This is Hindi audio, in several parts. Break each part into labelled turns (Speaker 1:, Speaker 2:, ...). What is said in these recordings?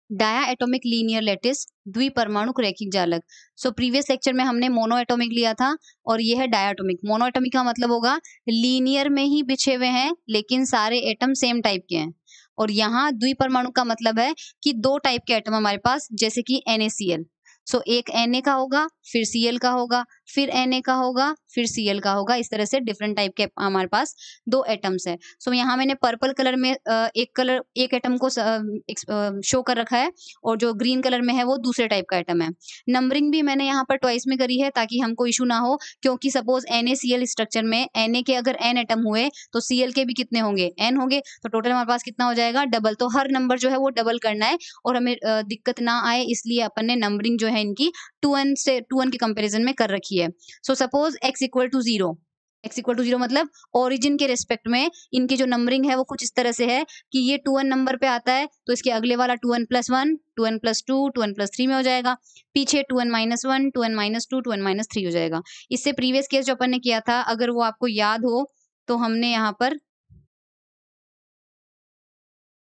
Speaker 1: डाया एटॉमिक लीनियर लैटिस, द्विपरमाणु रैखिक जालक। सो प्रीवियस लेक्चर में हमने मोनो एटॉमिक लिया था और ये है डायाटॉमिक। मोनो एटॉमिक का मतलब होगा लीनियर में ही बिछे हुए हैं लेकिन सारे एटम सेम टाइप के हैं। और यहाँ द्विपरमाणु का मतलब है कि 2 टाइप के एटम हमारे पास, जैसे कि NaCl। सो एक Na का होगा, फिर Cl का होगा, फिर Na का होगा, फिर Cl का होगा। इस तरह से डिफरेंट टाइप के हमारे पास 2 एटम्स है। सो यहाँ मैंने पर्पल कलर में एक एटम को शो कर रखा है और जो ग्रीन कलर में है वो दूसरे टाइप का एटम है। नंबरिंग भी मैंने यहाँ पर ट्वाइस में करी है ताकि हमको इशू ना हो, क्योंकि सपोज NaCl स्ट्रक्चर में Na के अगर n एटम हुए तो Cl के भी कितने होंगे, n होंगे। तो टोटल हमारे पास कितना हो जाएगा, डबल। तो हर नंबर जो है वो डबल करना है और हमें दिक्कत ना आए, इसलिए अपन ने नंबरिंग जो है इनकी 2n के कंपैरिजन में कर रखी है। So suppose x equal to 0, x equal to 0 मतलब ओरिजिन के रिस्पेक्ट में इनकी जो नंबरिंग है वो कुछ इस तरह से है कि ये 2n नंबर पे आता है तो इसके अगले वाला 2n + 1, 2n + 2, 2n + 3 में हो जाएगा। पीछे 2n - 1, 2n - 2, 2n - 3 हो जाएगा। इससे प्रीवियस केस जो अपन ने किया था, अगर वो आपको याद हो तो हमने यहाँ पर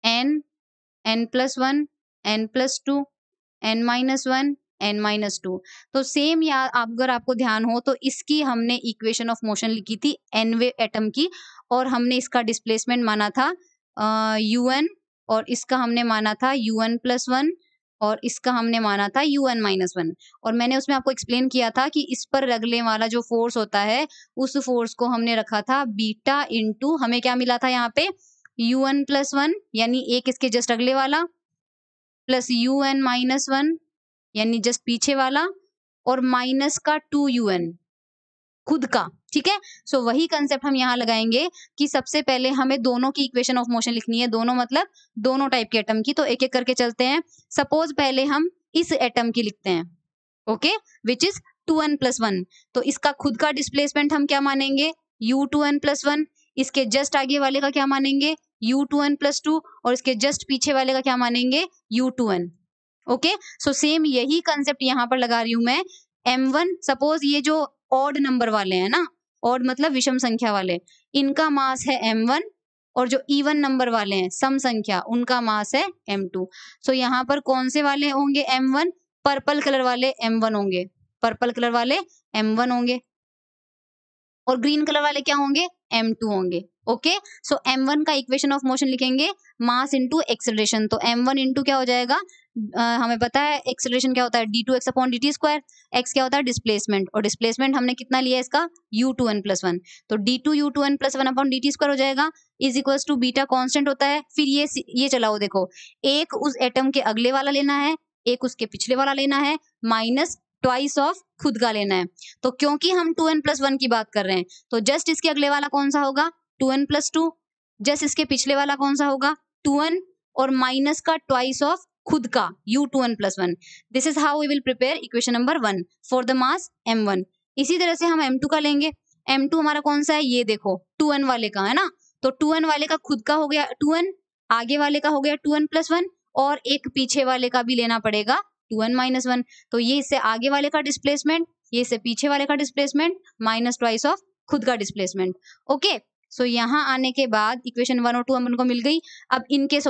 Speaker 1: n, n + 1, n + 2, n - 1, n - 2। तो सेम या अगर आपको ध्यान हो तो इसकी हमने इक्वेशन ऑफ मोशन लिखी थी nवे एटम की, और हमने इसका डिस्प्लेसमेंट माना था un, और इसका हमने माना था un + 1, और इसका हमने माना था un - 1। और मैंने उसमें आपको एक्सप्लेन किया था कि इस पर लगने वाला जो फोर्स होता है उस फोर्स को हमने रखा था बीटा इंटू, हमें क्या मिला था यहाँ पे, un + 1 यानी एक इसके जस्ट अगले वाला, प्लस un - 1 यानी जस्ट पीछे वाला, और माइनस का 2un खुद का। ठीक है, सो वही कंसेप्ट हम यहाँ लगाएंगे कि सबसे पहले हमें दोनों की इक्वेशन ऑफ मोशन लिखनी है। दोनों मतलब दोनों टाइप के एटम की। तो एक एक करके चलते हैं। सपोज पहले हम इस एटम की लिखते हैं, ओके, विच इज 2n + 1। तो इसका खुद का डिस्प्लेसमेंट हम क्या मानेंगे, u2n + 1। इसके जस्ट आगे वाले का क्या मानेंगे, u2n + 2, और इसके जस्ट पीछे वाले का क्या मानेंगे, u2n। ओके, सो सेम यही कंसेप्ट यहाँ पर लगा रही हूं मैं। m1, सपोज ये जो ऑड नंबर वाले हैं ना, ऑड मतलब विषम संख्या वाले, इनका मास है m1, और जो इवन नंबर वाले हैं सम संख्या, उनका मास है m2। सो यहाँ पर कौन से वाले होंगे m1, पर्पल कलर वाले m1 होंगे, पर्पल कलर वाले m1 होंगे, और ग्रीन कलर वाले क्या होंगे, m2 होंगे। ओके, सो m1 का इक्वेशन ऑफ मोशन लिखेंगे मास इंटू एक्सेलरेशन। तो m1 इंटू क्या हो जाएगा, हमें पता है एक्सेलरेशन क्या होता है, d2x/dt²। x क्या होता है, डिस्प्लेसमेंट, और डिस्प्लेसमेंट हमने कितना लिया इसका, u2n + 1। तो d2u2n + 1/dt² हो जाएगा, is equals to beta constant होता है। फिर ये चलाओ, देखो, एक उस एटम के अगले वाला लेना है, एक उसके पिछले वाला लेना है, माइनस ट्वाइस ऑफ खुद का लेना है। तो क्योंकि हम 2n + 1 की बात कर रहे हैं, तो जस्ट इसके अगले वाला कौन सा होगा, 2n + 2। जस्ट इसके पिछले वाला कौन सा होगा, 2n, और माइनस का ट्वाइस ऑफ खुद का u2n + 1। This is how we will prepare equation number 1 for the mass m1। इसी तरह से हम m2 का लेंगे। m2 हमारा कौन सा है, ये देखो 2n वाले का है ना। तो 2n वाले का खुद का हो गया 2n, आगे वाले का हो गया 2n + 1, और एक पीछे वाले का भी लेना पड़ेगा 2n - 1। तो ये इससे आगे वाले का डिस्प्लेसमेंट, ये इससे पीछे वाले का डिस्प्लेसमेंट, माइनस ट्वाइस ऑफ खुद का डिस्प्लेसमेंट। ओके, सो यहाँ आने के बाद इक्वेशन 1 और 2 अपन को मिल गई। अब इनके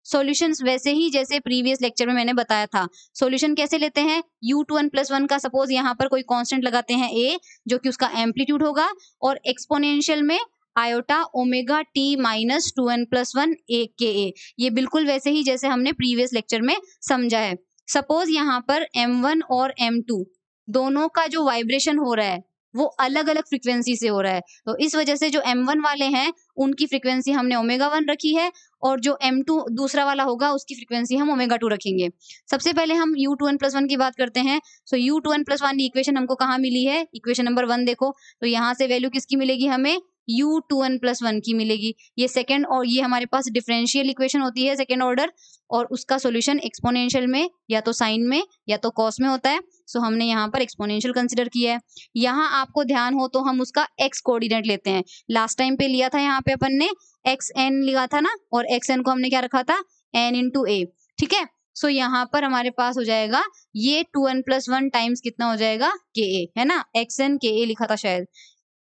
Speaker 1: सॉल्यूशंस वैसे ही जैसे प्रीवियस लेक्चर में मैंने बताया था। सॉल्यूशन कैसे लेते हैं, u2n + 1 का सपोज यहाँ पर कोई कांस्टेंट लगाते हैं a, जो कि उसका एम्पलीट्यूड होगा, और एक्सपोनेंशियल में iota omega t - 2n + 1 a के a। ये बिल्कुल वैसे ही जैसे हमने प्रीवियस लेक्चर में समझा है। सपोज यहाँ पर m1 और m2 दोनों का जो वाइब्रेशन हो रहा है वो अलग अलग फ्रीक्वेंसी से हो रहा है। तो इस वजह से जो m1 वाले हैं उनकी फ्रीक्वेंसी हमने ओमेगा 1 रखी है, और जो m2 दूसरा वाला होगा उसकी फ्रीक्वेंसी हम ओमेगा 2 रखेंगे। सबसे पहले हम u2n + 1 की बात करते हैं। सो u2n + 1 की इक्वेशन हमको कहाँ मिली है, इक्वेशन नंबर 1 देखो। तो यहाँ से वैल्यू किसकी मिलेगी, हमें u2n + 1 की मिलेगी। ये सेकंड, और ये हमारे पास डिफरेंशियल इक्वेशन होती है सेकंड ऑर्डर, और उसका सॉल्यूशन एक्सपोनेंशियल में या तो साइन में या तो कॉस में होता है। सो हमने यहाँ पर एक्सपोनेंशियल कंसिडर किया है। यहाँ आपको ध्यान हो तो हम उसका x कोऑर्डिनेट लेते हैं। लास्ट टाइम पे लिया था यहाँ पे अपन ने xn लिया था ना, और xn को हमने क्या रखा था, n × a। ठीक है, सो यहाँ पर हमारे पास हो जाएगा ये 2n + 1 टाइम्स कितना हो जाएगा, ka, है ना, xn ka लिखा था शायद।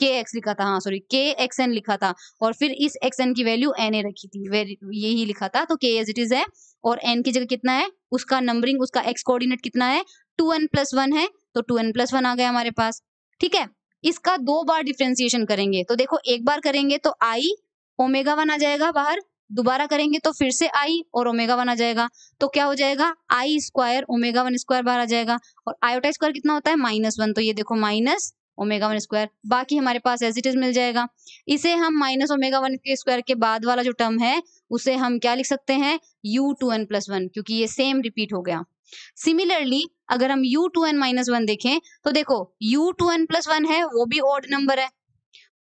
Speaker 1: के एक्स लिखा था, हाँ सॉरी के एक्स एन लिखा था और फिर इस एक्स एन की वैल्यू एन ए रखी थी, यही लिखा था। तो के एज इट इज है और एन की जगह कितना है, उसका नंबरिंग, उसका एक्स कोऑर्डिनेट कितना है, 2n+1 है, तो 2n+1 आ गया हमारे पास। ठीक है, इसका 2 बार डिफरेंशिएशन करेंगे तो देखो एक बार करेंगे तो आई ओमेगा 1 आ जाएगा बाहर, दोबारा करेंगे तो फिर से आई और ओमेगा 1 आ जाएगा, तो क्या हो जाएगा आई स्क्वायर ओमेगा 1 स्क्वायर बाहर आ जाएगा और आयोटा स्क्वायर कितना होता है -1, तो ये देखो माइनस ओमेगा 1 स्क्वायर, बाकी हमारे पास एज इट इज मिल जाएगा। इसे हम माइनस ओमेगा 1 के स्क्वायर के बाद वाला जो टर्म है उसे हम क्या लिख सकते हैं, u2n+1, क्योंकि ये सेम रिपीट हो गया। सिमिलरली अगर हम u2n-1 देखें तो देखो u2n+1 है वो भी ऑड नंबर है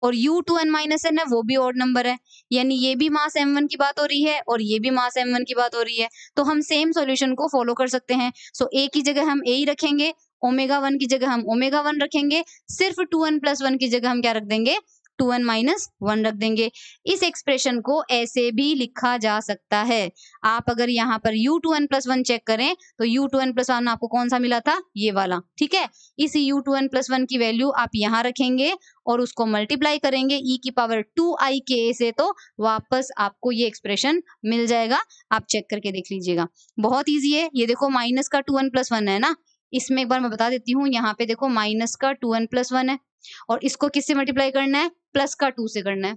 Speaker 1: और u2n-n है वो भी ऑड नंबर है, यानी ये भी मास m1 की बात हो रही है और ये भी मास m1 की बात हो रही है, तो हम सेम सॉल्यूशन को फॉलो कर सकते हैं। सो a की जगह हम a ही रखेंगे, ओमेगा 1 की जगह हम ओमेगा 1 रखेंगे, सिर्फ 2n+1 की जगह हम क्या रख देंगे, 2n-1 रख देंगे। इस एक्सप्रेशन को ऐसे भी लिखा जा सकता है। आप अगर यहाँ पर u2n+1 चेक करें तो u2n+1 आपको कौन सा मिला था, ये वाला, ठीक है। इस u2n+1 की वैल्यू आप यहाँ रखेंगे और उसको मल्टीप्लाई करेंगे e⁻²i से, तो वापस आपको ये एक्सप्रेशन मिल जाएगा। आप चेक करके देख लीजिएगा, बहुत ईजी है। ये देखो माइनस का 2n+1 है ना, इसमें एक बार मैं बता देती हूँ, यहाँ पे देखो माइनस का 2n+1 है और इसको किससे मल्टीप्लाई करना है, प्लस का 2 से करना है,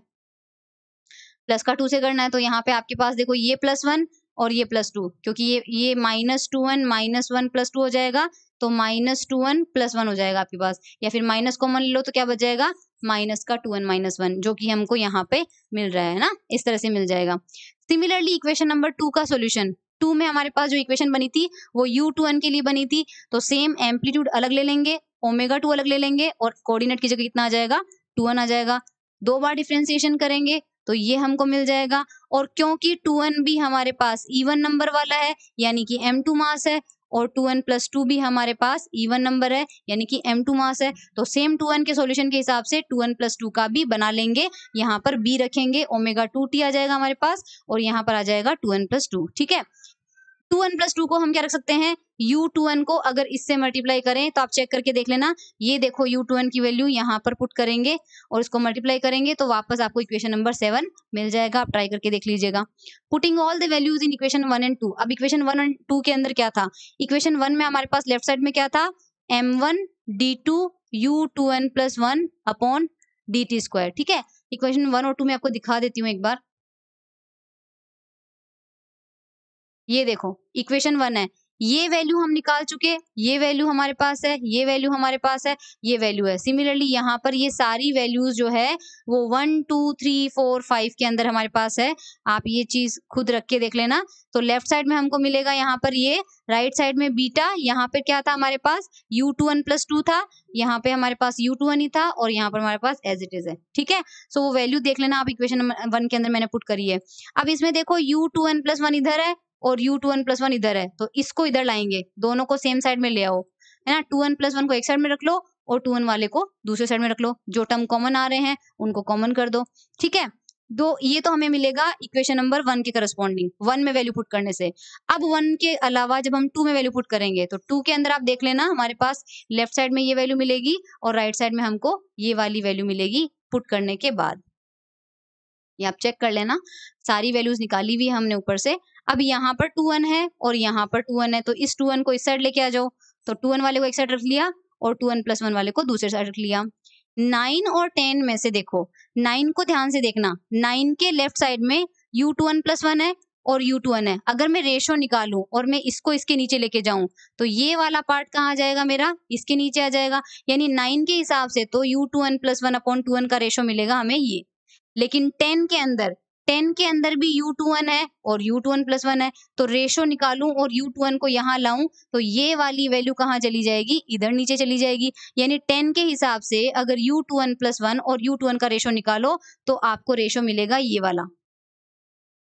Speaker 1: प्लस का 2 से करना है, तो यहाँ पे आपके पास देखो ये +1 और ये +2, क्योंकि ये -2n -1 +2 हो जाएगा, तो -2n +1 हो जाएगा आपके पास, या फिर माइनस कॉमन ले लो तो क्या बच जाएगा, माइनस का 2n-1, जो कि हमको यहाँ पे मिल रहा है ना, इस तरह से मिल जाएगा। सिमिलरली इक्वेशन नंबर 2 का सॉल्यूशन, 2 में हमारे पास जो इक्वेशन बनी थी वो u2n के लिए बनी थी, तो सेम एम्पलीट्यूड अलग ले लेंगे, ओमेगा 2 अलग ले लेंगे और कोऑर्डिनेट की जगह कितना आ जाएगा, 2n आ जाएगा। 2 बार डिफरेंशिएशन करेंगे तो ये हमको मिल जाएगा, और क्योंकि 2n भी हमारे पास इवन नंबर वाला है यानी कि m2 मास है और 2n+2 भी हमारे पास इवन नंबर है यानी कि m2 मास है, तो सेम 2n के सॉल्यूशन के हिसाब से 2n+2 का भी बना लेंगे। यहाँ पर b रखेंगे, ओमेगा 2t आ जाएगा हमारे पास और यहाँ पर आ जाएगा 2n+2, ठीक है। 2n+2 को हम क्या रख सकते हैं, u2n को अगर इससे मल्टीप्लाई करें तो आप चेक करके देख लेना, ये देखो u2n की वैल्यू यहाँ पर पुट करेंगे और इसको मल्टीप्लाई करेंगे तो वापस आपको इक्वेशन नंबर 7 मिल जाएगा। आप ट्राई करके देख लीजिएगा। Putting all the values in equation 1 and 2। अब इक्वेशन 1 एंड 2 के अंदर क्या था, इक्वेशन 1 में हमारे पास लेफ्ट साइड में क्या था, m1 d2 u2n+1 upon dt², ठीक है। इक्वेशन 1 और 2 में आपको दिखा देती हूँ एक बार, ये देखो इक्वेशन 1 है, ये वैल्यू हम निकाल चुके, ये वैल्यू हमारे पास है, ये वैल्यू हमारे पास है, ये वैल्यू है। सिमिलरली यहाँ पर ये सारी वैल्यूज जो है वो 1 2 3 4 5 के अंदर हमारे पास है। आप ये चीज खुद रख के देख लेना। तो लेफ्ट साइड में हमको मिलेगा यहाँ पर ये, राइट साइड में बीटा, यहाँ पे क्या था हमारे पास u2n+2 था, यहाँ पे हमारे पास u2n ही था और यहाँ पर हमारे पास एज इट इज है, ठीक है। सो वो वैल्यू देख लेना आप, इक्वेशन नंबर 1 के अंदर मैंने पुट करी है। अब इसमें देखो u2n+1 इधर है और u2n+1 इधर है, तो इसको इधर लाएंगे, दोनों को सेम साइड में ले आओ, है ना। 2n+1 को एक साइड में रख लो और 2n वाले को दूसरे साइड में रख लो, जो टर्म कॉमन आ रहे हैं उनको कॉमन कर दो, ठीक है। दो ये तो हमें मिलेगा इक्वेशन नंबर 1 के करस्पॉन्डिंग, 1 में वैल्यू पुट करने से। अब 1 के अलावा जब हम 2 में वैल्यू पुट करेंगे तो 2 के अंदर आप देख लेना, हमारे पास लेफ्ट साइड में ये वैल्यू मिलेगी और राइट साइड में हमको ये वाली वैल्यू मिलेगी पुट करने के बाद। ये आप चेक कर लेना, सारी वैल्यूज निकाली हुई है हमने ऊपर से। अब यहाँ पर 2n है और यहाँ पर 2n है, तो इस 2n को इस साइड लेके आ जाओ, तो 2n वाले को एक साइड रख लिया और 2n+1 वाले को दूसरे साइड रख लिया। 9 और 10 में से देखो, 9 को ध्यान से देखना, 9 के लेफ्ट साइड में u2n+1 है और u2n है। अगर मैं रेशो निकालूं और मैं इसको इसके नीचे लेके जाऊं तो ये वाला पार्ट कहाँ आ जाएगा मेरा, इसके नीचे आ जाएगा, यानी 9 के हिसाब से तो u2n+1 अपॉन 2n का रेशो मिलेगा हमें ये। लेकिन 10 के अंदर भी u2n है और u2n+1 है, तो रेशो निकालूं और u2n को यहाँ लाऊं तो ये वाली वैल्यू कहाँ चली जाएगी, इधर नीचे चली जाएगी। यानी 10 के हिसाब से अगर u2n+1 और u2n का रेशो निकालो तो आपको रेशो मिलेगा ये वाला,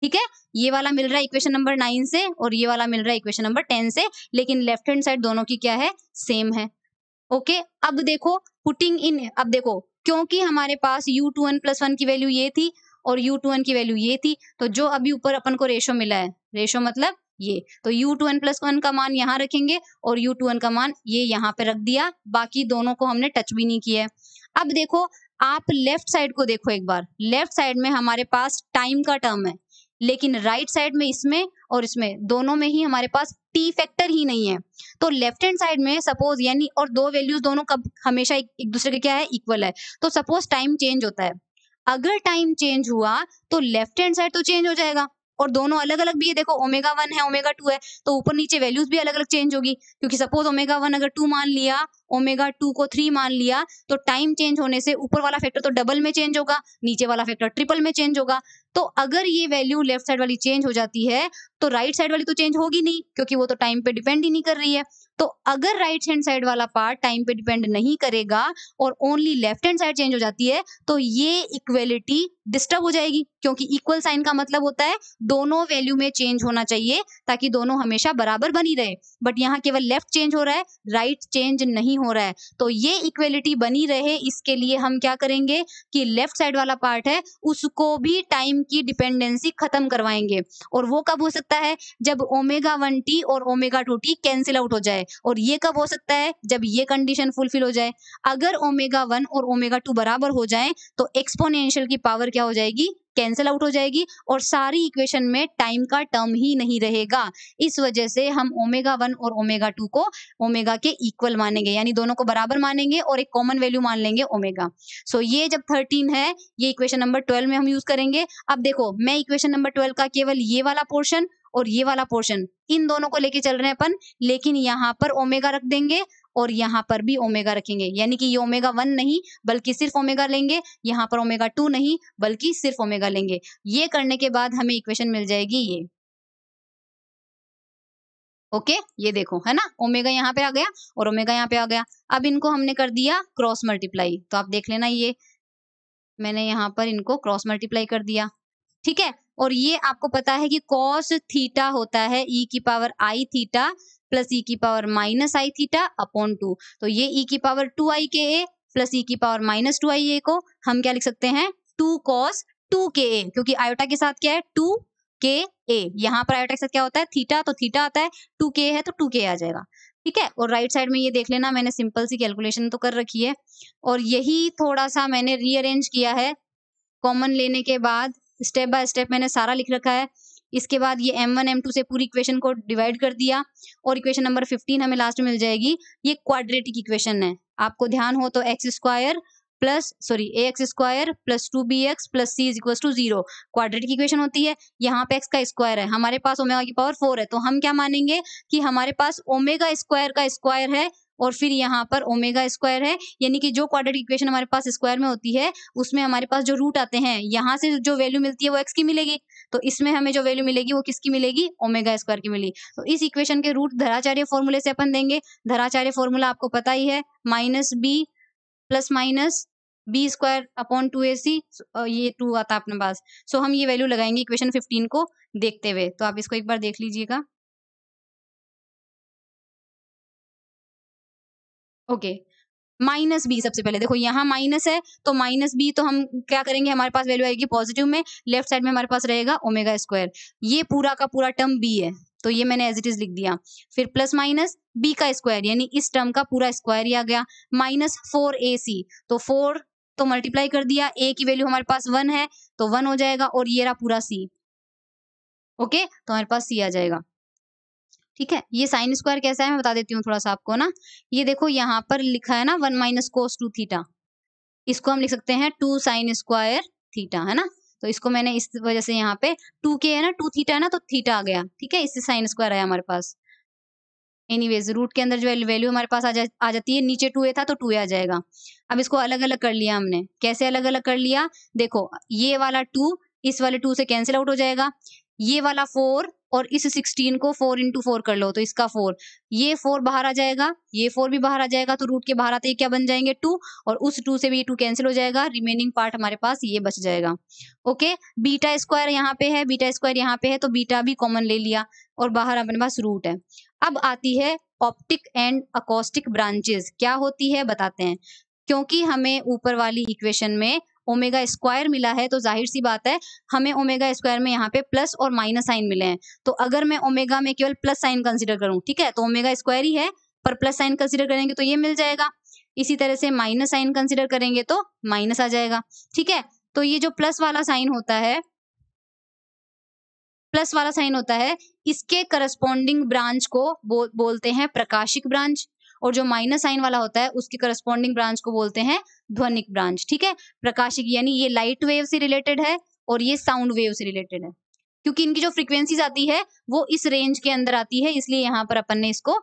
Speaker 1: ठीक है। ये वाला मिल रहा है इक्वेशन नंबर 9 से और ये वाला मिल रहा है इक्वेशन नंबर 10 से, लेकिन लेफ्ट हैंड साइड दोनों की क्या है, सेम है। ओके, अब देखो पुटिंग इन, अब देखो क्योंकि हमारे पास u2n+1 की वैल्यू ये थी और u2n की वैल्यू ये थी, तो जो अभी ऊपर अपन को रेशो मिला है, रेशो मतलब ये, तो u2n+1 का मान यहाँ रखेंगे और u2n का मान ये यहाँ पे रख दिया, बाकी दोनों को हमने टच भी नहीं किया है। अब देखो आप लेफ्ट साइड को देखो एक बार, लेफ्ट साइड में हमारे पास टाइम का टर्म है, लेकिन राइट साइड में इसमें और इसमें दोनों में ही हमारे पास टी फैक्टर ही नहीं है। तो लेफ्ट हैंड साइड में सपोज यानी और दो वैल्यूज दोनों कब हमेशा एक दूसरे के क्या है, इक्वल है। तो सपोज टाइम चेंज होता है, अगर टाइम चेंज हुआ तो लेफ्ट हैंड साइड तो चेंज हो जाएगा और दोनों अलग अलग भी है। देखो ओमेगा 1 है ओमेगा 2 है, तो ऊपर नीचे वैल्यूज भी अलग अलग चेंज होगी, क्योंकि सपोज ओमेगा 1 अगर 2 मान लिया, ओमेगा 2 को 3 मान लिया, तो टाइम चेंज होने से ऊपर वाला फैक्टर तो डबल में चेंज होगा, नीचे वाला फैक्टर ट्रिपल में चेंज होगा। तो अगर ये वैल्यू लेफ्ट साइड वाली चेंज हो जाती है तो राइट साइड वाली तो चेंज होगी नहीं, क्योंकि वो तो टाइम पे डिपेंड ही नहीं कर रही है। तो अगर राइट हैंड साइड वाला पार्ट टाइम पे डिपेंड नहीं करेगा और only left hand side change हो जाती है, तो ये इक्वलिटी डिस्टर्ब हो जाएगी, क्योंकि इक्वल साइन का मतलब होता है दोनों वैल्यू में चेंज होना चाहिए ताकि दोनों हमेशा बराबर बनी रहे। बट यहाँ केवल लेफ्ट चेंज हो रहा है, राइट चेंज नहीं हो रहा है। तो ये इक्वलिटी बनी रहे इसके लिए हम क्या करेंगे कि लेफ्ट साइड वाला पार्ट है उसको भी टाइम की डिपेंडेंसी खत्म करवाएंगे। और वो कब हो सकता है, जब ओमेगा 1t और ओमेगा 2t कैंसिल आउट हो जाए। और ये कब हो सकता है, जब ये कंडीशन फुलफिल हो जाए। अगर ओमेगा 1 और ओमेगा 2 बराबर हो जाएं तो एक्सपोनेंशियल की पावर क्या हो जाएगी, कैंसिल आउट हो जाएगी और सारी इक्वेशन में टाइम का टर्म ही नहीं रहेगा। इस वजह से हम ओमेगा 1 और ओमेगा 2 को ओमेगा के इक्वल मानेंगे, यानी दोनों को बराबर मानेंगे और एक कॉमन वैल्यू मान लेंगे ओमेगा। सो ये जब 13 है, ये इक्वेशन नंबर 12 में हम यूज करेंगे। अब देखो मैं इक्वेशन नंबर 12 का केवल ये वाला पोर्शन और ये वाला पोर्शन इन दोनों को लेके चल रहे हैं अपन, लेकिन यहाँ पर ओमेगा रख देंगे और यहाँ पर भी ओमेगा रखेंगे, यानी कि ये ओमेगा 1 नहीं बल्कि सिर्फ ओमेगा लेंगे, यहाँ पर ओमेगा 2 नहीं बल्कि सिर्फ ओमेगा लेंगे। ये करने के बाद हमें इक्वेशन मिल जाएगी ये। ओके ये देखो है ना, ओमेगा यहाँ पे आ गया और ओमेगा यहाँ पे आ गया। अब इनको हमने कर दिया क्रॉस मल्टीप्लाई, तो आप देख लेना ये मैंने यहाँ पर इनको क्रॉस मल्टीप्लाई कर दिया, ठीक है। और ये आपको पता है कि cos थीटा होता है e की power i theta plus e की power minus i theta upon 2। तो ये e की पावर 2i के a प्लस e की पावर माइनस 2i a को हम क्या लिख सकते हैं, 2 cos 2 के a, क्योंकि आयोटा के साथ क्या है 2 के a, यहाँ पर आयोटा के साथ क्या होता है थीटा, तो थीटा आता है 2 के है तो 2 के आ जाएगा, ठीक है। और राइट साइड में ये देख लेना मैंने सिंपल सी कैलकुलेशन तो कर रखी है और यही थोड़ा सा मैंने रीअरेंज किया है कॉमन लेने के बाद, स्टेप बाय स्टेप मैंने सारा लिख रखा है। इसके बाद ये m1 m2 से पूरी इक्वेशन को डिवाइड कर दिया और इक्वेशन नंबर 15 हमें लास्ट में मिल जाएगी। ये क्वाड्रेटिक इक्वेशन है, आपको ध्यान हो तो x square plus sorry ax square plus 2bx plus c is equal to 0 quadratic equation होती है। यहाँ पे x का स्क्वायर है, हमारे पास ओमेगा की पावर 4 है, तो हम क्या मानेंगे कि हमारे पास ओमेगा स्क्वायर का स्क्वायर है और फिर यहाँ पर ओमेगा स्क्वायर है, यानी कि जो क्वाड्रेटिक इक्वेशन हमारे पास स्क्वायर में होती है उसमें हमारे पास जो रूट आते हैं यहाँ से जो वैल्यू मिलती है वो x की मिलेगी, तो इसमें हमें जो वैल्यू मिलेगी वो किसकी मिलेगी, ओमेगा स्क्वायर की मिलेगी। तो इस इक्वेशन के रूट धराचार्य फॉर्मूले से अपन देंगे। धराचार्य फॉर्मूला आपको पता ही है, minus B plus minus B square upon 2ac, ये 2 आता है अपने पास। सो हम ये वैल्यू लगाएंगे इक्वेशन 15 को देखते हुए, तो आप इसको एक बार देख लीजिएगा। ओके माइनस बी सबसे पहले देखो यहाँ माइनस है तो माइनस बी तो हम क्या करेंगे, हमारे पास वैल्यू आएगी पॉजिटिव में, लेफ्ट साइड में हमारे पास रहेगा ओमेगा स्क्वायर, ये पूरा का पूरा टर्म बी है तो ये मैंने एज इट इज लिख दिया। फिर प्लस माइनस बी का स्क्वायर यानी इस टर्म का पूरा स्क्वायर ही आ गया, माइनस 4ac, तो 4 तो मल्टीप्लाई कर दिया, a की वैल्यू हमारे पास 1 है तो 1 हो जाएगा और ये रहा पूरा c। ओके तो हमारे पास c आ जाएगा, ठीक है। ये साइन स्क्वायर कैसा है मैं बता देती हूँ थोड़ा सा आपको ना। ये देखो यहाँ पर लिखा है ना 1 माइनस कोस 2 थीटा, इसको हम लिख सकते हैं 2 साइन स्क्वायर थीटा, है ना। तो इसको मैंने इस वजह से यहाँ पे 2 के है ना 2 थीटा है ना तो थीटा आ गया, ठीक है, इससे साइन स्क्वायर आया हमारे पास। एनीवेज रूट के अंदर जो वैल्यू हमारे पास आ जाती है, नीचे 2a था तो 2a आ जाएगा। अब इसको अलग अलग कर लिया हमने, कैसे अलग अलग कर लिया, देखो ये वाला 2 इस वाले 2 से कैंसिल आउट हो जाएगा, ये वाला 4 और इस 16 को 4 इंटू 4 कर लो तो इसका 4, ये 4 बाहर आ जाएगा, ये 4 भी बाहर आ जाएगा, तो रूट के बाहर आते ही क्या बन जाएंगे 2 और उस 2 से भी ये 2 कैंसिल हो जाएगा, रिमेनिंग पार्ट हमारे पास ये बच जाएगा। ओके बीटा स्क्वायर यहाँ पे है, बीटा स्क्वायर यहाँ पे है तो बीटा भी कॉमन ले लिया और बाहर अपने पास रूट है। अब आती है ऑप्टिक एंड अकॉस्टिक ब्रांचेस, क्या होती है बताते हैं। क्योंकि हमें ऊपर वाली इक्वेशन में ओमेगा स्क्वायर मिला है तो जाहिर सी बात है हमें ओमेगा स्क्वायर में यहाँ पे प्लस और माइनस साइन मिले हैं, तो अगर मैं ओमेगा में केवल प्लस साइन कंसीडर करूं, ठीक है, तो ओमेगा स्क्वायर ही है ऊपर प्लस साइन कंसिडर करेंगे तो ये मिल जाएगा। इसी तरह से माइनस साइन कंसिडर करेंगे तो माइनस आ जाएगा, ठीक है। तो ये जो प्लस वाला साइन होता है, प्लस वाला साइन होता है, इसके करस्पॉन्डिंग ब्रांच को बोलते हैं प्रकाशिक ब्रांच, और जो माइनस साइन वाला होता है उसके करस्पॉन्डिंग ब्रांच को बोलते हैं ध्वनिक ब्रांच, ठीक है। प्रकाशिक यानी ये लाइट वेव से रिलेटेड है और ये साउंड वेव से रिलेटेड है, क्योंकि इनकी जो फ्रीक्वेंसीज आती है वो इस रेंज के अंदर आती है, इसलिए यहाँ पर अपन ने इसको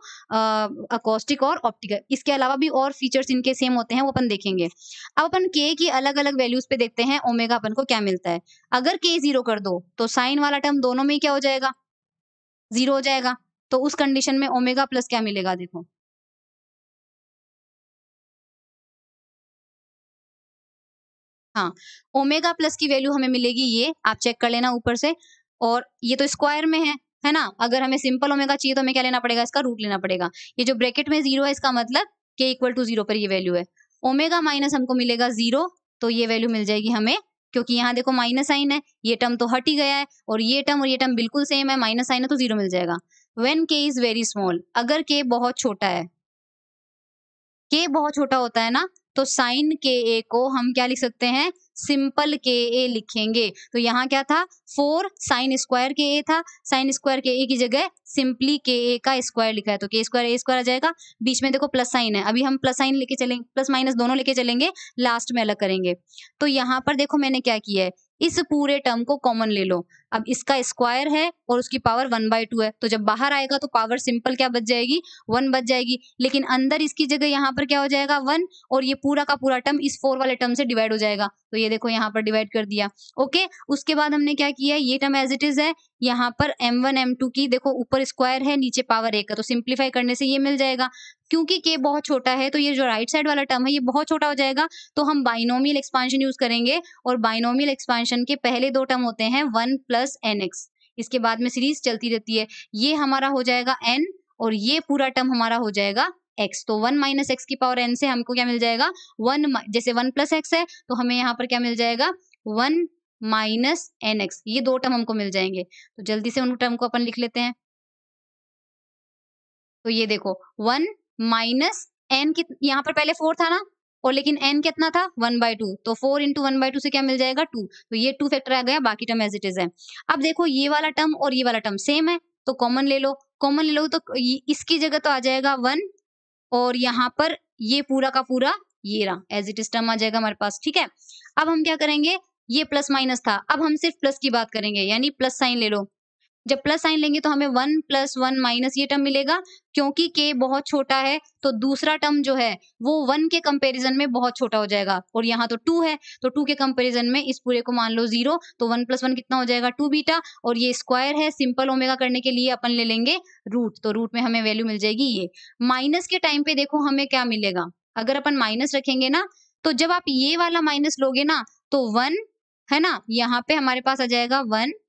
Speaker 1: अकॉस्टिक और ऑप्टिकल, इसके अलावा भी और फीचर्स इनके सेम होते हैं, वो अपन देखेंगे। अब अपन के की अलग अलग वैल्यूज पे देखते हैं ओमेगा अपन को क्या मिलता है। अगर के 0 कर दो तो साइन वाला टर्म दोनों में ही क्या हो जाएगा, 0 हो जाएगा। तो उस कंडीशन में ओमेगा प्लस क्या मिलेगा, देखो हाँ, ओमेगा प्लस की वैल्यू हमें मिलेगी, ये आप चेक कर लेना ऊपर से, और ये तो स्क्वायर में है ना? अगर हमें सिंपल ओमेगा चाहिए तो हमें क्या लेना पड़ेगा, इसका रूट लेना पड़ेगा। ये जो ब्रैकेट में 0 है इसका मतलब k इक्वल टू 0 पर ये वैल्यू है। ओमेगा माइनस हमको मिलेगा 0, तो ये वैल्यू मिल जाएगी हमें, क्योंकि यहाँ देखो माइनस साइन है, ये टर्म तो हट ही गया है, और ये टर्म बिल्कुल सेम है, माइनस साइन है तो 0 मिल जाएगा। When k is very small, अगर k बहुत छोटा है, के बहुत छोटा होता है ना, तो साइन के ए को हम क्या लिख सकते हैं, सिंपल के ए लिखेंगे। तो यहाँ क्या था, 4 साइन स्क्वायर के ए था, साइन स्क्वायर के ए की जगह सिंपली के ए का स्क्वायर लिखा है, तो के स्क्वायर ए स्क्वायर आ जाएगा। बीच में देखो प्लस साइन है, अभी हम प्लस साइन लेके चलेंगे, प्लस माइनस दोनों लेके चलेंगे, लास्ट में अलग करेंगे। तो यहाँ पर देखो मैंने क्या किया है, इस पूरे टर्म को कॉमन ले लो। अब इसका स्क्वायर है और उसकी पावर 1/2 है, तो जब बाहर आएगा तो पावर सिंपल क्या बच जाएगी, 1 बच जाएगी। लेकिन अंदर इसकी जगह यहाँ पर क्या हो जाएगा, 1, और ये पूरा का पूरा टर्म इस 4 वाले टर्म से डिवाइड हो जाएगा। तो ये देखो यहाँ पर डिवाइड कर दिया, ओके। उसके बाद हमने क्या किया है, ये टर्म एज इट इज है, यहाँ पर m1 m2 की देखो ऊपर स्क्वायर है, नीचे पावर 1 है, तो सिंप्लीफाई करने से ये मिल जाएगा। क्योंकि k बहुत छोटा है तो ये जो राइट साइड वाला टर्म है ये बहुत छोटा हो जाएगा, तो हम बाइनोमियल एक्सपांशन यूज करेंगे, और बाइनोमियल एक्सपांशन के पहले 2 टर्म होते हैं 1 प्लस nx, इसके बाद में सीरीज चलती रहती है, ये हमारा हो जाएगा n, और ये पूरा टर्म हमारा हो जाएगा x। तो 1 माइनस एक्स की पावर n से हमको क्या मिल जाएगा, 1, जैसे 1 प्लस एक्स है तो हमें यहाँ पर क्या मिल जाएगा, 1 माइनस nx, ये 2 टर्म हमको मिल जाएंगे। तो जल्दी से उन टर्म को अपन लिख लेते हैं। तो ये देखो 1 माइनस n, यहाँ पर पहले 4 था ना, और लेकिन n कितना था, 1/2, तो 4 इंटू 1/2 से क्या मिल जाएगा, 2, तो ये 2 फैक्टर आ गया, बाकी टर्म एज इट इज है। अब देखो ये वाला टर्म और ये वाला टर्म सेम है, तो कॉमन ले लो, कॉमन ले लो तो इसकी जगह तो आ जाएगा 1, और यहाँ पर ये पूरा का पूरा ये रहा एज इट इज टर्म आ जाएगा हमारे पास, ठीक है। अब हम क्या करेंगे, ये प्लस माइनस था, अब हम सिर्फ प्लस की बात करेंगे, यानी प्लस साइन ले लो। जब प्लस साइन लेंगे तो हमें 1 प्लस 1 माइनस ये टर्म मिलेगा, क्योंकि k बहुत छोटा है तो दूसरा टर्म जो है वो 1 के कंपैरिजन में बहुत छोटा हो जाएगा, और यहाँ तो 2 है तो 2 के कंपैरिजन में इस पूरे को मान लो 0, तो 1 प्लस 1 कितना हो जाएगा, 2 बीटा, और ये स्क्वायर है, सिंपल ओमेगा करने के लिए अपन ले लेंगे रूट, तो रूट में हमें वैल्यू मिल जाएगी ये। माइनस के टाइम पे देखो हमें क्या मिलेगा, अगर अपन माइनस रखेंगे ना, तो जब आप ये वाला माइनस लोगे ना तो 1 है ना, यहाँ पे हमारे पास आ जाएगा 1,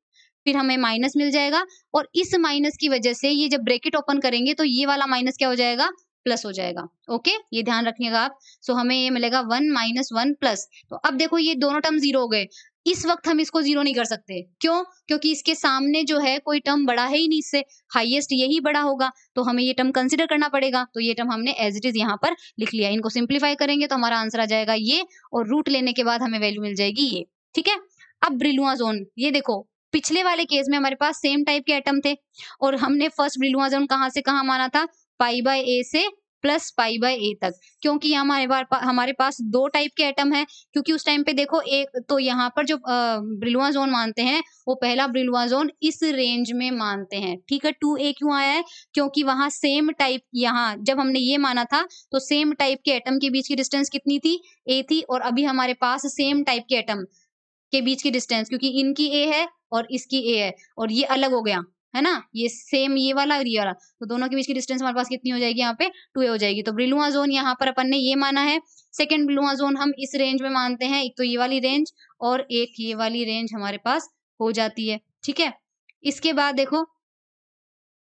Speaker 1: फिर हमें माइनस मिल जाएगा, और इस माइनस की वजह से ये जब ब्रैकेट ओपन करेंगे तो ये वाला माइनस क्या हो जाएगा, प्लस हो जाएगा, ओके, ये ध्यान रखिएगा आप। सो हमें ये मिलेगा 1 माइनस 1 प्लस। तो अब देखो ये दोनों टर्म 0 हो गए, इस वक्त हम इसको 0 नहीं कर सकते, क्यों, क्योंकि इसके सामने जो है कोई टर्म बड़ा है ही नहीं, इससे हाईएस्ट यही बड़ा होगा, तो हमें ये टर्म कंसिडर करना पड़ेगा। तो ये टर्म हमने एज इट इज यहाँ पर लिख लिया, इनको सिंप्लीफाई करेंगे तो हमारा आंसर आ जाएगा ये, और रूट लेने के बाद हमें वैल्यू मिल जाएगी ये, ठीक है। अब ब्रिलुआ जोन, ये देखो पिछले वाले केस में हमारे पास सेम टाइप के एटम थे, और हमने फर्स्ट ब्रिलुआ जोन कहाँ से कहाँ माना था, पाई बाय ए से प्लस पाई बाय ए तक, क्योंकि हमारे पास 2 टाइप के एटम है, क्योंकि उस टाइम पे देखो एक तो यहाँ पर जो ब्रिलुआ जोन मानते हैं वो पहला ब्रिलुआ जोन इस रेंज में मानते हैं, ठीक है। 2a क्यों आया है, क्योंकि वहां सेम टाइप, यहाँ जब हमने ये माना था तो सेम टाइप के एटम के बीच की डिस्टेंस कितनी थी, a थी, और अभी हमारे पास सेम टाइप के एटम के बीच की डिस्टेंस, क्योंकि इनकी ए है और इसकी ए है, और ये अलग हो गया है ना, ये सेम ये वाला और ये वाला, तो दोनों के बीच की डिस्टेंस हमारे पास कितनी हो जाएगी, यहाँ पे 2a हो जाएगी। तो ब्रिलुआ जोन यहाँ पर अपन ने ये माना है। सेकंड ब्रिलुआ जोन हम इस रेंज में मानते हैं, एक तो ये वाली रेंज और एक ये वाली रेंज हमारे पास हो जाती है, ठीक है। इसके बाद देखो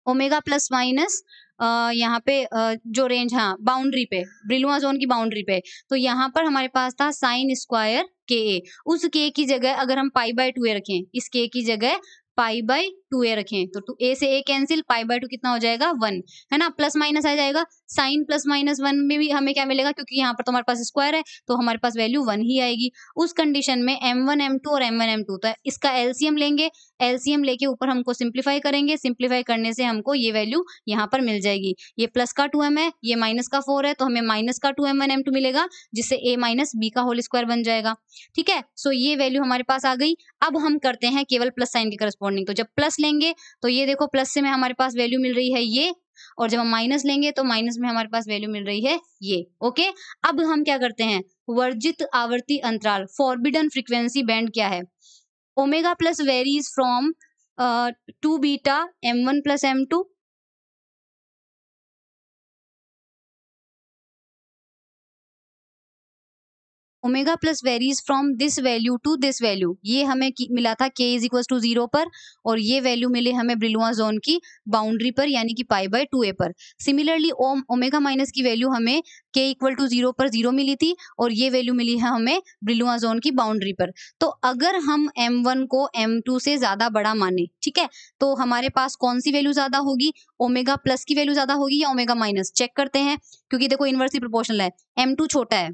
Speaker 1: ओमेगा प्लस माइनस यहाँ पे जो रेंज, हाँ बाउंड्री पे, ब्रिलुआ जोन की बाउंड्री पे, तो यहाँ पर हमारे पास था साइन स्क्वायर के ए, उस के की जगह अगर हम पाई बाय 2a रखें, इस के की जगह पाई बाय 2a रखें, तो ए से ए कैंसिल, पाई बाय 2 कितना हो जाएगा 1, है ना, प्लस माइनस आ जाएगा, साइन प्लस माइनस 1 में भी हमें क्या मिलेगा, क्योंकि यहाँ पर तो हमारे पास स्क्वायर है तो हमारे पास वैल्यू 1 ही आएगी। उस कंडीशन में m1 m2 और m1 m2 तो इसका एलसीएम लेंगे, एलसीएम लेके ऊपर हमको सिंप्लीफाई करेंगे, सिंप्लीफाई करने से हमको ये वैल्यू यहाँ पर मिल जाएगी। ये प्लस का 2m है, ये माइनस का 4 है, तो हमें माइनस का 2m1 m2 मिलेगा, जिससे a माइनस b का होल स्क्वायर बन जाएगा। ठीक है, सो ये वैल्यू हमारे पास आ गई। अब हम करते हैं केवल प्लस साइन के करस्पॉन्डिंग, तो जब प्लस लेंगे तो ये देखो प्लस से में हमारे पास वैल्यू मिल रही है ये, और जब हम माइनस लेंगे तो माइनस में हमारे पास वैल्यू मिल रही है ये। ओके, अब हम क्या करते हैं, वर्जित आवर्ती अंतराल, फॉरबिडन फ्रीक्वेंसी बैंड क्या है, omega plus varies from 2 beta m1 plus m2, omega plus varies from this value to this value, ये हमें मिला था k इज इक्वल टू 0 पर, और ये वैल्यू मिली हमें ब्रिलुआ जोन की बाउंड्री पर, यानी कि पाई बाय 2a पर। सिमिलरली ओमेगा माइनस की वैल्यू हमें k इक्वल टू 0 पर 0 मिली थी, और ये वैल्यू मिली है हमें ब्रिलुआ जोन की बाउंड्री पर। तो अगर हम m1 को m2 से ज्यादा बड़ा माने, ठीक है, तो हमारे पास कौन सी वैल्यू ज्यादा होगी, ओमेगा प्लस की वैल्यू ज्यादा होगी या ओमेगा माइनस, चेक करते हैं, क्योंकि देखो इनवर्सली प्रोपोर्शनल है, m2 छोटा है,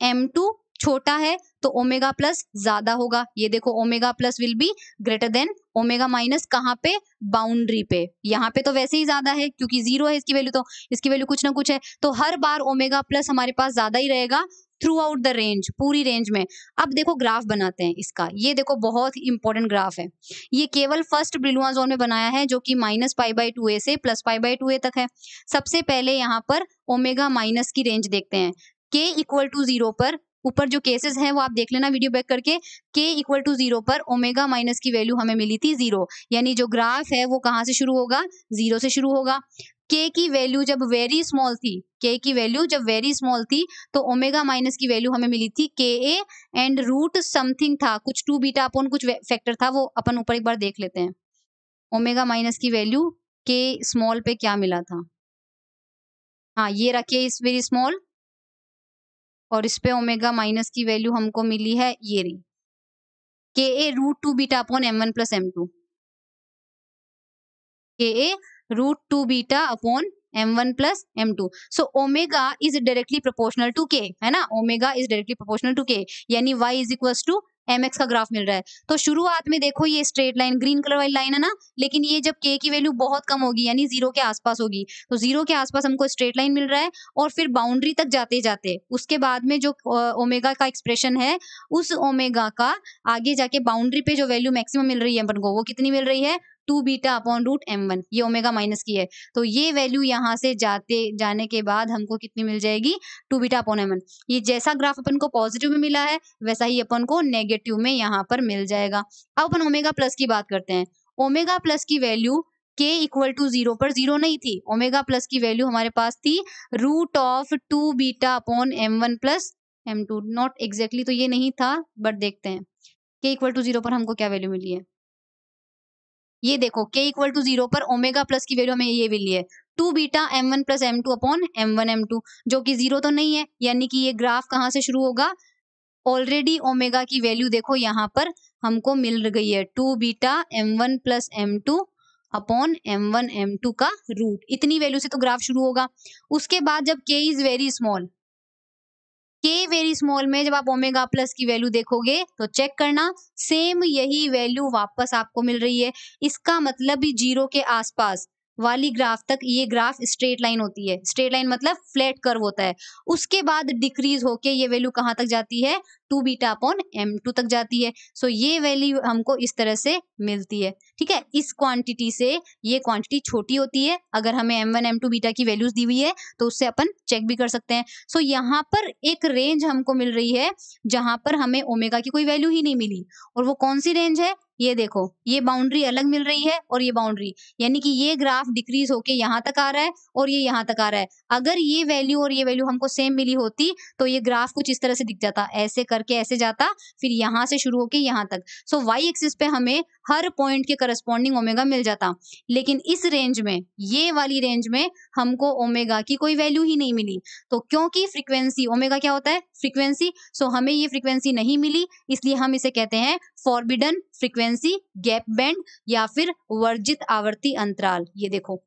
Speaker 1: m2 छोटा है तो ओमेगा प्लस ज्यादा होगा। ये देखो omega plus will be greater than omega minus, कहाँ पे, बाउंड्री पे। यहाँ पे तो वैसे ही ज्यादा है क्योंकि 0 है इसकी वैल्यू, तो इसकी वैल्यू कुछ ना कुछ है, तो हर बार ओमेगा प्लस हमारे पास ज्यादा ही रहेगा थ्रू आउट द रेंज, पूरी रेंज में। अब देखो ग्राफ बनाते हैं इसका, ये देखो बहुत ही इंपॉर्टेंट ग्राफ है। ये केवल फर्स्ट ब्रिलुआ जोन में बनाया है, जो कि माइनस पाई बाय 2a से प्लस पाई बाय 2a तक है। सबसे पहले यहाँ पर ओमेगा माइनस की रेंज देखते हैं, k इक्वल टू 0 पर, ऊपर जो केसेस हैं वो आप देख लेना वीडियो बैक करके, k इक्वल टू 0 पर ओमेगा माइनस की वैल्यू हमें मिली थी 0, यानी जो ग्राफ है वो कहाँ से शुरू होगा, 0 से शुरू होगा। k की वैल्यू जब वेरी स्मॉल थी, k की वैल्यू जब वेरी स्मॉल थी तो ओमेगा माइनस की वैल्यू हमें मिली थी ka एंड रूट समथिंग था, कुछ 2 बीटा अपॉन कुछ फैक्टर था, वो अपन ऊपर एक बार देख लेते हैं। ओमेगा माइनस की वैल्यू k स्मॉल पे क्या मिला था, हाँ ये रखिए इस वेरी स्मॉल, और इस पे ओमेगा माइनस की वैल्यू हमको मिली है ये रही, K A root 2 beta upon m1 plus m2, K A root 2 beta upon m1 plus m2। So omega is directly proportional to k, है ना, omega is directly proportional to k, यानी y is equals to mx का ग्राफ मिल रहा है। तो शुरुआत में देखो ये स्ट्रेट लाइन, ग्रीन कलर वाली लाइन है ना, लेकिन ये जब k की वैल्यू बहुत कम होगी, यानी 0 के आसपास होगी, तो 0 के आसपास हमको स्ट्रेट लाइन मिल रहा है, और फिर बाउंड्री तक जाते जाते उसके बाद में जो ओमेगा का एक्सप्रेशन है, उस ओमेगा का आगे जाके बाउंड्री पे जो वैल्यू मैक्सिमम मिल रही है अपन को, वो कितनी मिल रही है, 2 बीटा अपॉन रूट m1, ये ओमेगा माइनस की है। तो ये वैल्यू यहाँ से जाने के बाद हमको कितनी मिल जाएगी, 2 बीटा अपॉन m1। ये जैसा ग्राफ अपन को पॉजिटिव में मिला है वैसा ही अपन को नेगेटिव में यहाँ पर मिल जाएगा। अब अपन ओमेगा प्लस की बात करते हैं। ओमेगा प्लस की वैल्यू k इक्वल टू 0 पर 0 नहीं थी, ओमेगा प्लस की वैल्यू हमारे पास थी root of 2 beta upon m1 plus m2, not exactly तो ये नहीं था, बट देखते हैं k इक्वल टू 0 पर हमको क्या वैल्यू मिली है। ये देखो k इक्वल टू 0 पर ओमेगा प्लस की वैल्यू हमें ये मिली है 2 beta m1 plus m2 upon m1 m2, जो कि 0 तो नहीं है, यानी कि ये ग्राफ कहाँ से शुरू होगा, ऑलरेडी ओमेगा की वैल्यू देखो यहाँ पर हमको मिल गई है 2 beta m1 plus m2 upon m1 m2 का रूट, इतनी वैल्यू से तो ग्राफ शुरू होगा। उसके बाद जब k is very small, k very small में जब आप ओमेगा प्लस की वैल्यू देखोगे तो चेक करना सेम यही वैल्यू वापस आपको मिल रही है। इसका मतलब भी 0 के आसपास वाली ग्राफ तक ये ग्राफ स्ट्रेट लाइन होती है, स्ट्रेट लाइन मतलब फ्लैट कर्व होता है। उसके बाद डिक्रीज होके ये वैल्यू कहाँ तक जाती है, 2 बीटा अपॉन m2 तक जाती है। सो ये वैल्यू हमको इस तरह से मिलती है, ठीक है। इस क्वांटिटी से ये क्वांटिटी छोटी होती है, अगर हमें m1 m2 बीटा की वैल्यूज दी हुई है तो उससे अपन चेक भी कर सकते हैं। सो यहाँ पर एक रेंज हमको मिल रही है जहां पर हमें ओमेगा की कोई वैल्यू ही नहीं मिली, और वो कौन सी रेंज है, ये देखो ये बाउंड्री अलग मिल रही है और ये बाउंड्री, यानी कि ये ग्राफ डिक्रीज होके यहाँ तक आ रहा है और ये यहाँ तक आ रहा है। अगर ये वैल्यू और ये वैल्यू हमको सेम मिली होती तो ये ग्राफ कुछ इस तरह से दिख जाता, ऐसे करके ऐसे जाता, फिर यहाँ से शुरू होके यहाँ तक। सो वाई एक्सिस पे हमें हर पॉइंट के करस्पॉन्डिंग ओमेगा मिल जाता, लेकिन इस रेंज में, ये वाली रेंज में हमको ओमेगा की कोई वैल्यू ही नहीं मिली। तो क्योंकि फ्रीक्वेंसी, ओमेगा क्या होता है, फ्रीक्वेंसी, सो हमें ये फ्रीक्वेंसी नहीं मिली, इसलिए हम इसे कहते हैं फॉरबिडन फ्रीक्वेंसी गैप बैंड या फिर वर्जित आवर्ती अंतराल। ये देखो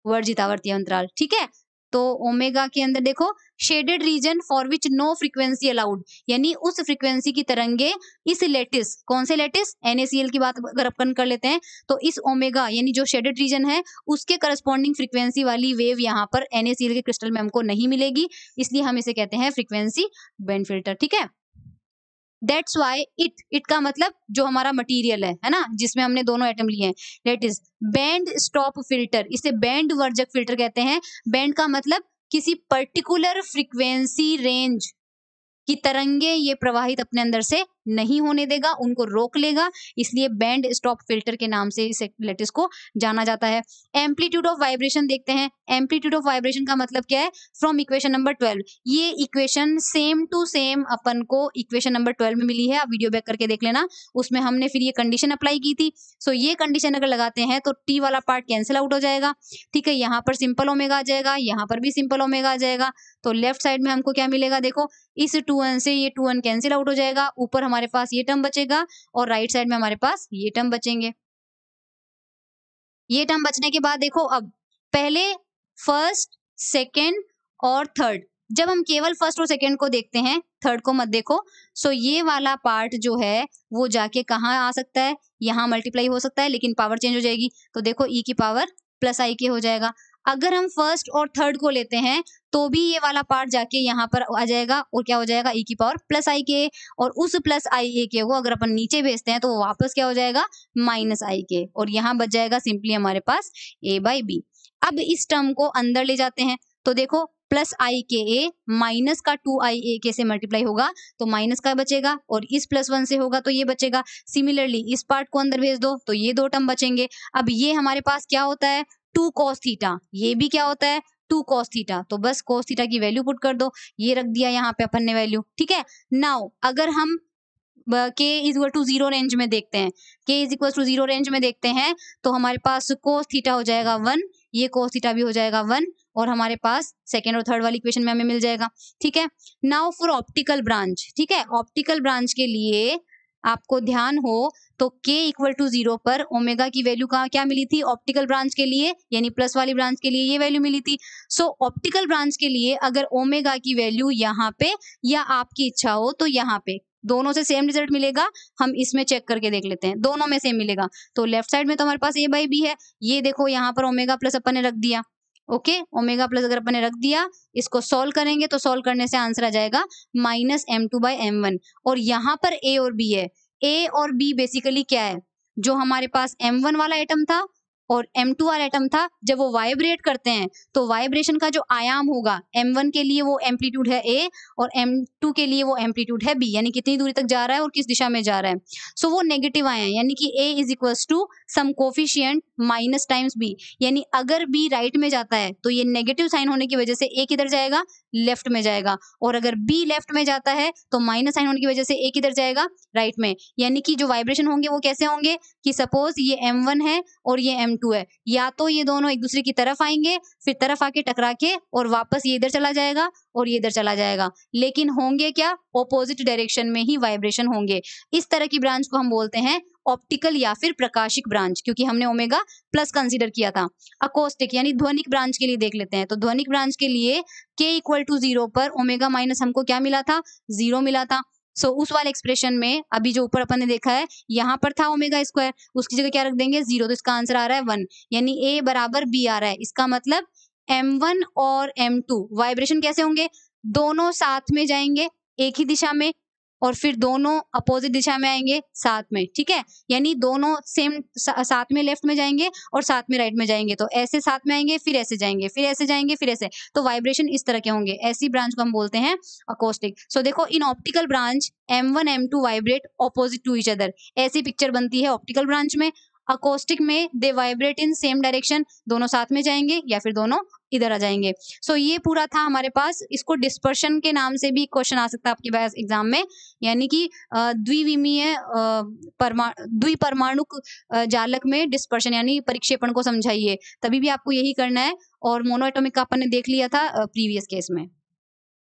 Speaker 1: वर्जित आवर्ती अंतराल, ठीक है। तो ओमेगा के अंदर देखो shaded region for which no frequency allowed, यानी उस फ्रीक्वेंसी की तरंगे इस लेटिस, कौन से लेटिस, NaCl की बात अगर अपन कर लेते हैं तो इस ओमेगा यानी जो शेडेड रीजन है उसके करस्पॉन्डिंग फ्रीक्वेंसी वाली वेव यहाँ पर NaCl के क्रिस्टल में हमको नहीं मिलेगी, इसलिए हम इसे कहते हैं फ्रीक्वेंसी बैंड फिल्टर। ठीक है, दैट्स वाई इट का मतलब जो हमारा मटीरियल है ना, जिसमें हमने दोनों एटम लिए हैं, that is band stop filter, इसे बैंड वर्जक फिल्टर कहते हैं। बैंड का मतलब किसी पर्टिकुलर फ्रीक्वेंसी रेंज की तरंगे ये प्रवाहित अपने अंदर से नहीं होने देगा, उनको रोक लेगा, इसलिए बैंड स्टॉप फिल्टर के नाम से इस लेटिस को जाना जाता है। एम्पलीट्यूड ऑफ वाइब्रेशन देखते हैं। एम्पलीट्यूड ऑफ वाइब्रेशन का मतलब क्या है, फ्रॉम इक्वेशन नंबर 12। ये इक्वेशन सेम टू सेम अपन को इक्वेशन नंबर 12 में मिली है, आप वीडियो बैक करके देख लेना, उसमें हमने फिर ये कंडीशन अप्लाई की थी। सो ये कंडीशन अगर लगाते हैं तो टी वाला पार्ट कैंसिल आउट हो जाएगा। ठीक है, यहाँ पर सिंपल ओमेगा आ जाएगा, यहाँ पर भी सिंपल ओमेगा आ जाएगा, तो लेफ्ट साइड में हमको क्या मिलेगा, देखो इस 2n से ये 2n कैंसिल आउट हो जाएगा, ऊपर हमारे पास ये टर्म बचेगा और राइट साइड में हमारे पास ये टर्म बचेंगे। ये टर्म बचने के बाद देखो अब पहले फर्स्ट, सेकंड और थर्ड, जब हम केवल फर्स्ट और सेकंड को देखते हैं, थर्ड को मत देखो, सो ये वाला पार्ट जो है वो जाके कहाँ आ सकता है, यहाँ मल्टीप्लाई हो सकता है, लेकिन पावर चेंज हो जाएगी, तो देखो e की पावर प्लस आई के हो जाएगा। अगर हम फर्स्ट और थर्ड को लेते हैं तो भी ये वाला पार्ट जाके यहाँ पर आ जाएगा और क्या हो जाएगा, e की पावर प्लस आई के, और उस प्लस आई ए के को अगर अपन नीचे भेजते हैं तो वो वापस क्या हो जाएगा, माइनस आई के, और यहाँ बच जाएगा सिंपली हमारे पास a/b। अब इस टर्म को अंदर ले जाते हैं तो देखो प्लस आई के ए माइनस का 2i a के से मल्टीप्लाई होगा तो माइनस का बचेगा, और इस +1 से होगा तो ये बचेगा। सिमिलरली इस पार्ट को अंदर भेज दो तो ये दो टर्म बचेंगे। अब ये हमारे पास क्या होता है, 2 cos थीटा, ये भी क्या होता है 2 cos थीटा, तो बस cos थीटा की वैल्यू पुट कर दो, ये रख दिया यहाँ पे अपन ने वैल्यू। ठीक है, नाउ अगर हम k is equal to 0 range में देखते हैं, k is equal to 0 range में देखते हैं तो हमारे पास cos थीटा हो जाएगा 1, ये cos थीटा भी हो जाएगा 1, और हमारे पास सेकेंड और थर्ड वाली इक्वेशन में हमें मिल जाएगा। ठीक है, नाउ फॉर ऑप्टिकल ब्रांच, ठीक है, ऑप्टिकल ब्रांच के लिए आपको ध्यान हो तो k इक्वल टू 0 पर ओमेगा की वैल्यू कहाँ क्या मिली थी, ऑप्टिकल ब्रांच के लिए यानी प्लस वाली ब्रांच के लिए ये वैल्यू मिली थी। सो ऑप्टिकल ब्रांच के लिए अगर ओमेगा की वैल्यू यहाँ पे या आपकी इच्छा हो तो यहाँ पे, दोनों से सेम रिजल्ट मिलेगा, हम इसमें चेक करके देख लेते हैं, दोनों में सेम मिलेगा। तो लेफ्ट साइड में तो हमारे पास a/b है, ये देखो यहाँ पर ओमेगा प्लस अपन ने रख दिया, ओके, ओमेगा प्लस अगर अपन ने रख दिया, इसको सॉल्व करेंगे तो सॉल्व करने से आंसर आ जाएगा -m2/m1, और यहाँ पर a और b है। a और b बेसिकली क्या है, जो हमारे पास m1 वाला एटम था और m2 वाला एटम था, जब वो वाइब्रेट करते हैं तो वाइब्रेशन का जो आयाम होगा, m1 के लिए वो एम्पलीट्यूड है a और m2 के लिए वो एम्पलीट्यूड है b, यानी कितनी दूरी तक जा रहा है और किस दिशा में जा रहा है। सो वो नेगेटिव आए हैं, यानी कि a is equals to some coefficient minus times b, यानी अगर b राइट में जाता है तो ये नेगेटिव साइन होने की वजह से a किधर जाएगा, लेफ्ट में जाएगा, और अगर b लेफ्ट में जाता है तो माइनस साइन होने की वजह से a किधर जाएगा, राइट में। यानी कि जो वाइब्रेशन होंगे वो कैसे होंगे कि सपोज ये m1 है और ये m2 है, या तो ये दोनों एक दूसरे की तरफ आएंगे, फिर तरफ आके टकरा के और वापस ये इधर चला जाएगा और ये इधर चला जाएगा, लेकिन होंगे क्या, ऑपोजिट डायरेक्शन में ही वाइब्रेशन होंगे। इस तरह की ब्रांच को हम बोलते हैं ऑप्टिकल या फिर प्रकाशिक ब्रांच, क्योंकि हमने ओमेगा प्लस कंसीडर किया था। अकोस्टिक यानी ध्वनिक ब्रांच के लिए देख लेते हैं, तो ध्वनिक ब्रांच के लिए k इक्वल टू 0 पर ओमेगा माइनस हमको क्या मिला था, 0 मिला था। सो उस वाले एक्सप्रेशन में अभी जो ऊपर अपन ने देखा है, यहाँ पर था ओमेगा स्क्वायर, उसकी जगह क्या रख देंगे 0, तो इसका आंसर आ रहा है 1, यानी a बराबर b आ रहा है। इसका मतलब m1 और m2 वाइब्रेशन कैसे होंगे, दोनों साथ में जाएंगे एक ही दिशा में, और फिर दोनों अपोजिट दिशा में आएंगे साथ में। ठीक है, यानी दोनों सेम साथ में लेफ्ट में जाएंगे और साथ में राइट में जाएंगे, तो ऐसे साथ में आएंगे, फिर ऐसे जाएंगे, फिर ऐसे जाएंगे, फिर ऐसे, तो वाइब्रेशन इस तरह के होंगे। ऐसी ब्रांच को हम बोलते हैं अकोस्टिक। सो देखो in optical branch m1 m2 vibrate opposite to each other, ऐसी पिक्चर बनती है ऑप्टिकल ब्रांच में। अकोस्टिक में they vibrate in same direction, दोनों साथ में जाएंगे या फिर दोनों इधर आ जाएंगे। सो ये पूरा था हमारे पास। इसको डिस्पर्शन के नाम से भी क्वेश्चन आ सकता है आपके पास एग्जाम में, यानी कि द्विविमीय द्विपरमाणुक जालक में डिस्पर्शन यानी परिक्षेपण को समझाइए, तभी भी आपको यही करना है। और मोनो एटॉमिक का अपन ने देख लिया था प्रीवियस केस में।